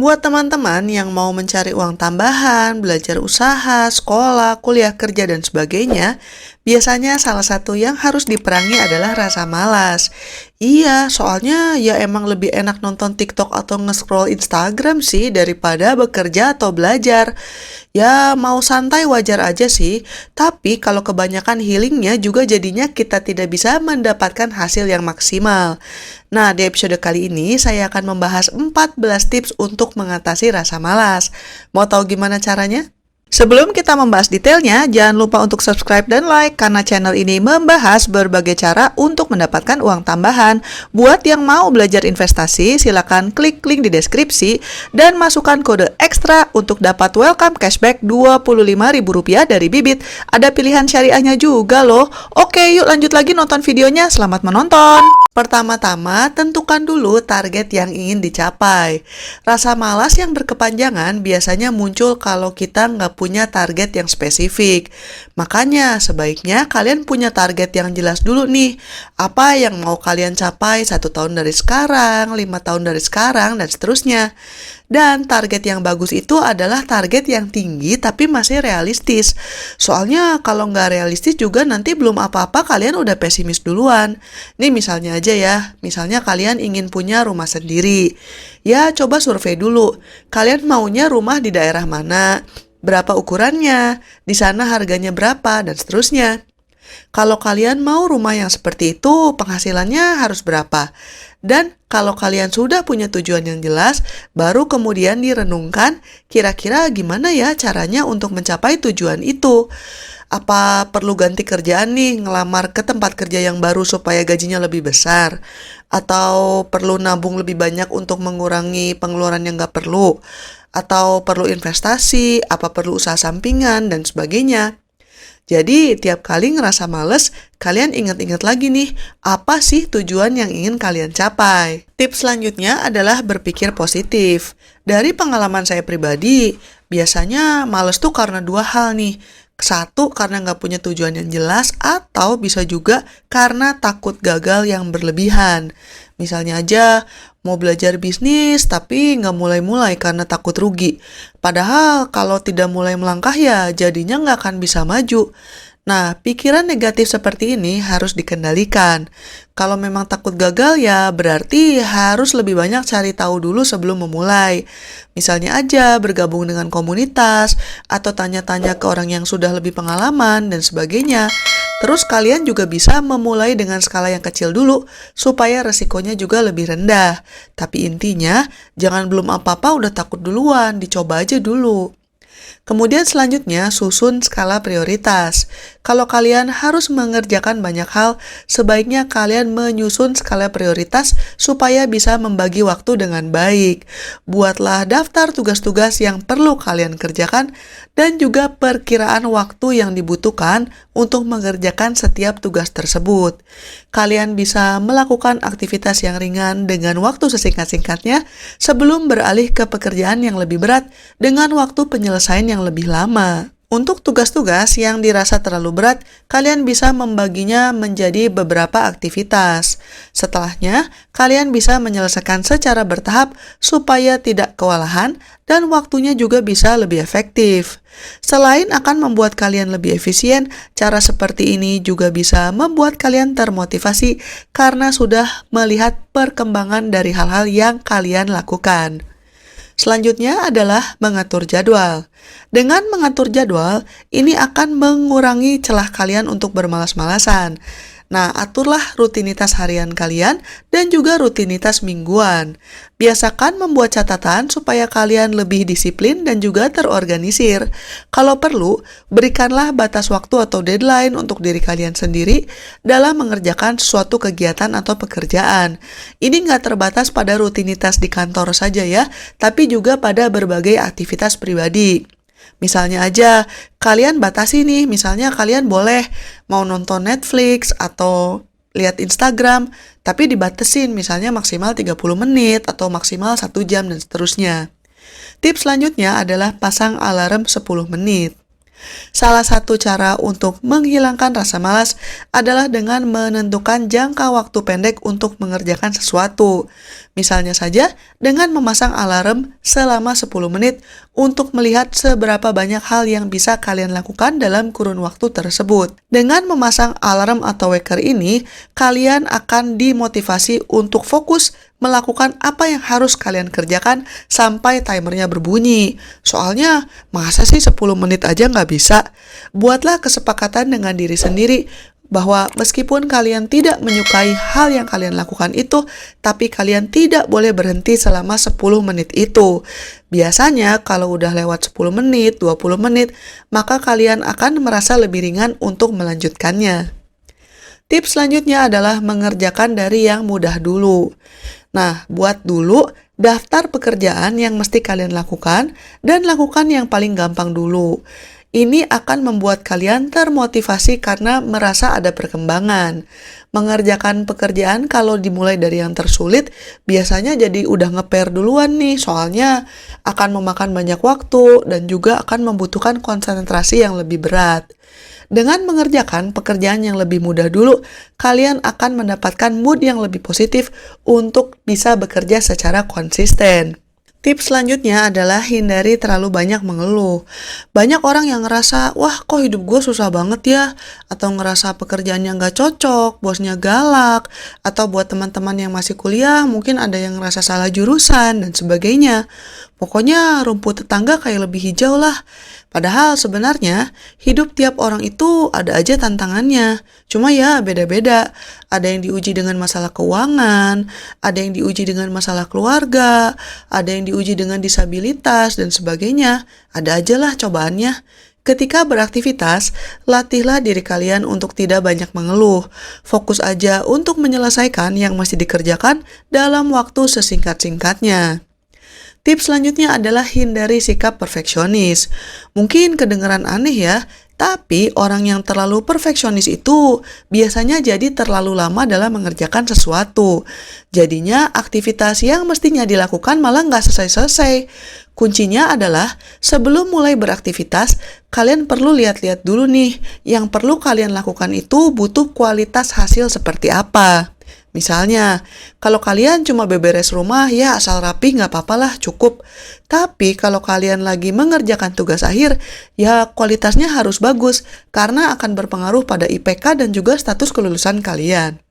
Buat teman-teman yang mau mencari uang tambahan, belajar usaha, sekolah, kuliah kerja, dan sebagainya, biasanya salah satu yang harus diperangi adalah rasa malas. Iya, soalnya ya emang lebih enak nonton TikTok atau nge-scroll Instagram sih daripada bekerja atau belajar. Ya, mau santai wajar aja sih, tapi kalau kebanyakan healingnya juga jadinya kita tidak bisa mendapatkan hasil yang maksimal. Nah, di episode kali ini saya akan membahas 14 tips untuk mengatasi rasa malas. Mau tahu gimana caranya? Sebelum kita membahas detailnya, jangan lupa untuk subscribe dan like karena channel ini membahas berbagai cara untuk mendapatkan uang tambahan. Buat yang mau belajar investasi, silakan klik link di deskripsi dan masukkan kode ekstra untuk dapat welcome cashback Rp25.000 dari Bibit. Ada pilihan syariahnya juga loh. Oke, yuk lanjut lagi nonton videonya. Selamat menonton. Pertama-tama, tentukan dulu target yang ingin dicapai. Rasa malas yang berkepanjangan biasanya muncul kalau kita nggak punya target yang spesifik. Makanya, sebaiknya kalian punya target yang jelas dulu nih. Apa yang mau kalian capai 1 tahun dari sekarang, 5 tahun dari sekarang, dan seterusnya. Dan target yang bagus itu adalah target yang tinggi tapi masih realistis. Soalnya kalau nggak realistis juga nanti belum apa-apa kalian udah pesimis duluan. Nih misalnya aja ya, misalnya kalian ingin punya rumah sendiri. Ya coba survei dulu, kalian maunya rumah di daerah mana? Berapa ukurannya? Di sana harganya berapa? Dan seterusnya. Kalau kalian mau rumah yang seperti itu, penghasilannya harus berapa? Dan kalau kalian sudah punya tujuan yang jelas, baru kemudian direnungkan kira-kira gimana ya caranya untuk mencapai tujuan itu. Apa perlu ganti kerjaan nih, ngelamar ke tempat kerja yang baru supaya gajinya lebih besar? Atau perlu nabung lebih banyak untuk mengurangi pengeluaran yang nggak perlu? Atau perlu investasi, apa perlu usaha sampingan, dan sebagainya. Jadi, tiap kali ngerasa males, kalian ingat-ingat lagi nih, apa sih tujuan yang ingin kalian capai? Tips selanjutnya adalah berpikir positif. Dari pengalaman saya pribadi, biasanya males tuh karena 2 hal nih. Satu, karena nggak punya tujuan yang jelas, atau bisa juga karena takut gagal yang berlebihan. Misalnya aja, mau belajar bisnis tapi nggak mulai-mulai karena takut rugi. Padahal kalau tidak mulai melangkah ya jadinya nggak akan bisa maju. Nah, pikiran negatif seperti ini harus dikendalikan. Kalau memang takut gagal ya berarti harus lebih banyak cari tahu dulu sebelum memulai. Misalnya aja bergabung dengan komunitas, atau tanya-tanya ke orang yang sudah lebih pengalaman, dan sebagainya. Terus kalian juga bisa memulai dengan skala yang kecil dulu, supaya resikonya juga lebih rendah. Tapi intinya, jangan belum apa-apa udah takut duluan, dicoba aja dulu. Kemudian selanjutnya, susun skala prioritas. Kalau kalian harus mengerjakan banyak hal, sebaiknya kalian menyusun skala prioritas supaya bisa membagi waktu dengan baik. Buatlah daftar tugas-tugas yang perlu kalian kerjakan dan juga perkiraan waktu yang dibutuhkan untuk mengerjakan setiap tugas tersebut. Kalian bisa melakukan aktivitas yang ringan dengan waktu sesingkat-singkatnya sebelum beralih ke pekerjaan yang lebih berat dengan waktu penyelesaian yang lebih lama. Untuk tugas-tugas yang dirasa terlalu berat, kalian bisa membaginya menjadi beberapa aktivitas. Setelahnya, kalian bisa menyelesaikan secara bertahap supaya tidak kewalahan dan waktunya juga bisa lebih efektif. Selain akan membuat kalian lebih efisien, cara seperti ini juga bisa membuat kalian termotivasi karena sudah melihat perkembangan dari hal-hal yang kalian lakukan. Selanjutnya adalah mengatur jadwal. Dengan mengatur jadwal, ini akan mengurangi celah kalian untuk bermalas-malasan. Nah, aturlah rutinitas harian kalian dan juga rutinitas mingguan. Biasakan membuat catatan supaya kalian lebih disiplin dan juga terorganisir. Kalau perlu, berikanlah batas waktu atau deadline untuk diri kalian sendiri dalam mengerjakan suatu kegiatan atau pekerjaan. Ini nggak terbatas pada rutinitas di kantor saja ya, tapi juga pada berbagai aktivitas pribadi. Misalnya aja, kalian batasi nih, misalnya kalian boleh mau nonton Netflix atau lihat Instagram, tapi dibatasin misalnya maksimal 30 menit atau maksimal 1 jam dan seterusnya. Tips selanjutnya adalah pasang alarm 10 menit. Salah satu cara untuk menghilangkan rasa malas adalah dengan menentukan jangka waktu pendek untuk mengerjakan sesuatu. Misalnya saja dengan memasang alarm selama 10 menit untuk melihat seberapa banyak hal yang bisa kalian lakukan dalam kurun waktu tersebut. Dengan memasang alarm atau waker ini, kalian akan dimotivasi untuk fokus melakukan apa yang harus kalian kerjakan sampai timernya berbunyi. Soalnya, masa sih 10 menit aja nggak bisa? Buatlah kesepakatan dengan diri sendiri bahwa meskipun kalian tidak menyukai hal yang kalian lakukan itu, tapi kalian tidak boleh berhenti selama 10 menit itu. Biasanya kalau udah lewat 10 menit, 20 menit, maka kalian akan merasa lebih ringan untuk melanjutkannya. Tips selanjutnya adalah mengerjakan dari yang mudah dulu. Nah, buat dulu daftar pekerjaan yang mesti kalian lakukan dan lakukan yang paling gampang dulu. Ini akan membuat kalian termotivasi karena merasa ada perkembangan. Mengerjakan pekerjaan kalau dimulai dari yang tersulit, biasanya jadi udah ngeper duluan nih, soalnya akan memakan banyak waktu dan juga akan membutuhkan konsentrasi yang lebih berat. Dengan mengerjakan pekerjaan yang lebih mudah dulu, kalian akan mendapatkan mood yang lebih positif untuk bisa bekerja secara konsisten. Tips selanjutnya adalah hindari terlalu banyak mengeluh. Banyak orang yang ngerasa, wah kok hidup gue susah banget ya, atau ngerasa pekerjaannya nggak cocok, bosnya galak, atau buat teman-teman yang masih kuliah mungkin ada yang ngerasa salah jurusan, dan sebagainya. Pokoknya rumput tetangga kayak lebih hijau lah. Padahal sebenarnya hidup tiap orang itu ada aja tantangannya. Cuma ya beda-beda. Ada yang diuji dengan masalah keuangan, ada yang diuji dengan masalah keluarga, ada yang diuji dengan disabilitas, dan sebagainya. Ada aja lah cobaannya. Ketika beraktivitas, latihlah diri kalian untuk tidak banyak mengeluh. Fokus aja untuk menyelesaikan yang masih dikerjakan dalam waktu sesingkat-singkatnya. Tips selanjutnya adalah hindari sikap perfeksionis. Mungkin kedengaran aneh ya, tapi orang yang terlalu perfeksionis itu biasanya jadi terlalu lama dalam mengerjakan sesuatu. Jadinya aktivitas yang mestinya dilakukan malah nggak selesai-selesai. Kuncinya adalah sebelum mulai beraktivitas, kalian perlu lihat-lihat dulu nih. Yang perlu kalian lakukan itu butuh kualitas hasil seperti apa. Misalnya, kalau kalian cuma beberes rumah, ya asal rapi nggak apa-apalah, cukup. Tapi kalau kalian lagi mengerjakan tugas akhir, ya kualitasnya harus bagus, karena akan berpengaruh pada IPK dan juga status kelulusan kalian.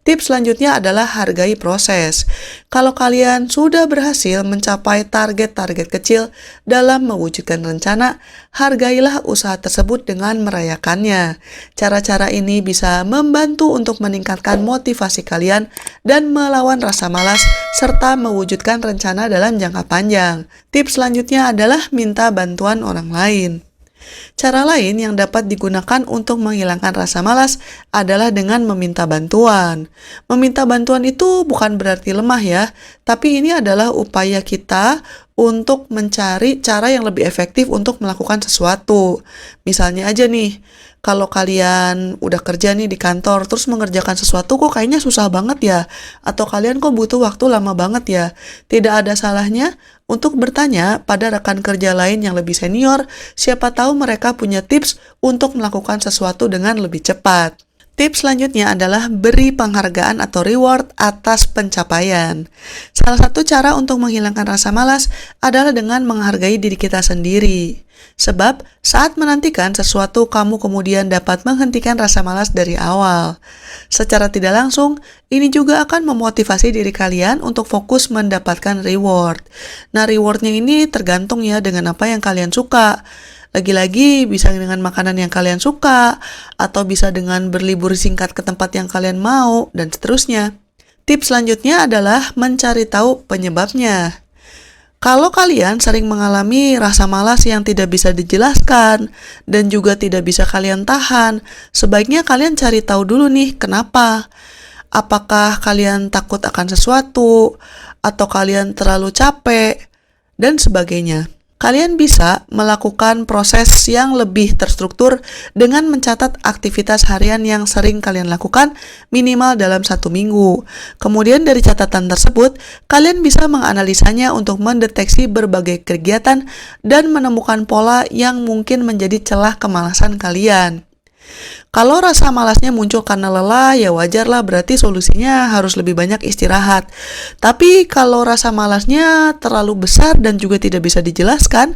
Tips selanjutnya adalah hargai proses. Kalau kalian sudah berhasil mencapai target-target kecil dalam mewujudkan rencana, hargailah usaha tersebut dengan merayakannya. Cara-cara ini bisa membantu untuk meningkatkan motivasi kalian dan melawan rasa malas serta mewujudkan rencana dalam jangka panjang. Tips selanjutnya adalah minta bantuan orang lain. Cara lain yang dapat digunakan untuk menghilangkan rasa malas adalah dengan meminta bantuan. Meminta bantuan itu bukan berarti lemah ya, tapi ini adalah upaya kita untuk mencari cara yang lebih efektif untuk melakukan sesuatu. Misalnya aja nih, kalau kalian udah kerja nih di kantor, terus mengerjakan sesuatu kok kayaknya susah banget ya, atau kalian kok butuh waktu lama banget ya, tidak ada salahnya untuk bertanya pada rekan kerja lain yang lebih senior, siapa tahu mereka punya tips untuk melakukan sesuatu dengan lebih cepat. Tips selanjutnya adalah beri penghargaan atau reward atas pencapaian. Salah satu cara untuk menghilangkan rasa malas adalah dengan menghargai diri kita sendiri. Sebab saat menantikan sesuatu, kamu kemudian dapat menghentikan rasa malas dari awal. Secara tidak langsung, ini juga akan memotivasi diri kalian untuk fokus mendapatkan reward. Nah, rewardnya ini tergantung ya dengan apa yang kalian suka. Lagi-lagi bisa dengan makanan yang kalian suka, atau bisa dengan berlibur singkat ke tempat yang kalian mau, dan seterusnya. Tips selanjutnya adalah mencari tahu penyebabnya. Kalau kalian sering mengalami rasa malas yang tidak bisa dijelaskan, dan juga tidak bisa kalian tahan, sebaiknya kalian cari tahu dulu nih kenapa. Apakah kalian takut akan sesuatu, atau kalian terlalu capek, dan sebagainya. Kalian bisa melakukan proses yang lebih terstruktur dengan mencatat aktivitas harian yang sering kalian lakukan minimal dalam 1 minggu. Kemudian dari catatan tersebut, kalian bisa menganalisanya untuk mendeteksi berbagai kegiatan dan menemukan pola yang mungkin menjadi celah kemalasan kalian. Kalau rasa malasnya muncul karena lelah, ya wajarlah, berarti solusinya harus lebih banyak istirahat. Tapi kalau rasa malasnya terlalu besar dan juga tidak bisa dijelaskan,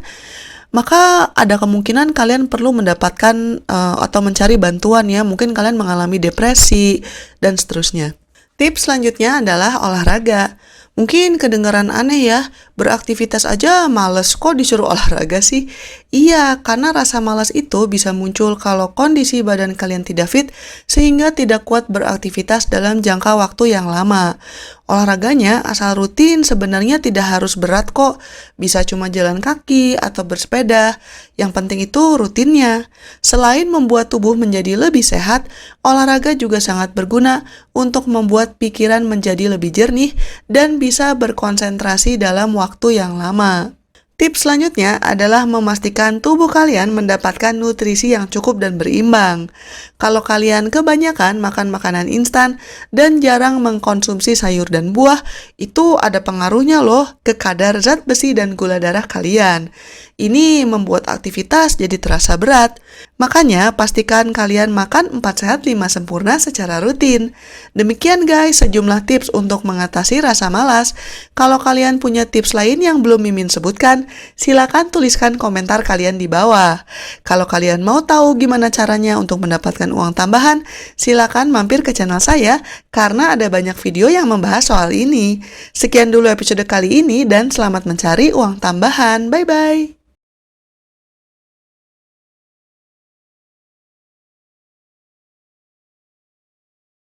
maka ada kemungkinan kalian perlu mendapatkan atau mencari bantuan ya. Mungkin kalian mengalami depresi dan seterusnya. Tips selanjutnya adalah olahraga. Mungkin kedengaran aneh ya, beraktivitas aja males, kok disuruh olahraga sih? Iya, karena rasa malas itu bisa muncul kalau kondisi badan kalian tidak fit, sehingga tidak kuat beraktivitas dalam jangka waktu yang lama. Olahraganya asal rutin sebenarnya tidak harus berat kok, bisa cuma jalan kaki atau bersepeda. Yang penting itu rutinnya. Selain membuat tubuh menjadi lebih sehat, olahraga juga sangat berguna untuk membuat pikiran menjadi lebih jernih dan bisa berkonsentrasi dalam waktu yang lama. Tips selanjutnya adalah memastikan tubuh kalian mendapatkan nutrisi yang cukup dan berimbang. Kalau kalian kebanyakan makan makanan instan dan jarang mengkonsumsi sayur dan buah, itu ada pengaruhnya loh ke kadar zat besi dan gula darah kalian. Ini membuat aktivitas jadi terasa berat. Makanya pastikan kalian makan 4 sehat 5 sempurna secara rutin. Demikian guys, sejumlah tips untuk mengatasi rasa malas. Kalau kalian punya tips lain yang belum Mimin sebutkan, silakan tuliskan komentar kalian di bawah. Kalau kalian mau tahu gimana caranya untuk mendapatkan uang tambahan, silakan mampir ke channel saya karena ada banyak video yang membahas soal ini. Sekian dulu episode kali ini dan selamat mencari uang tambahan. Bye-bye.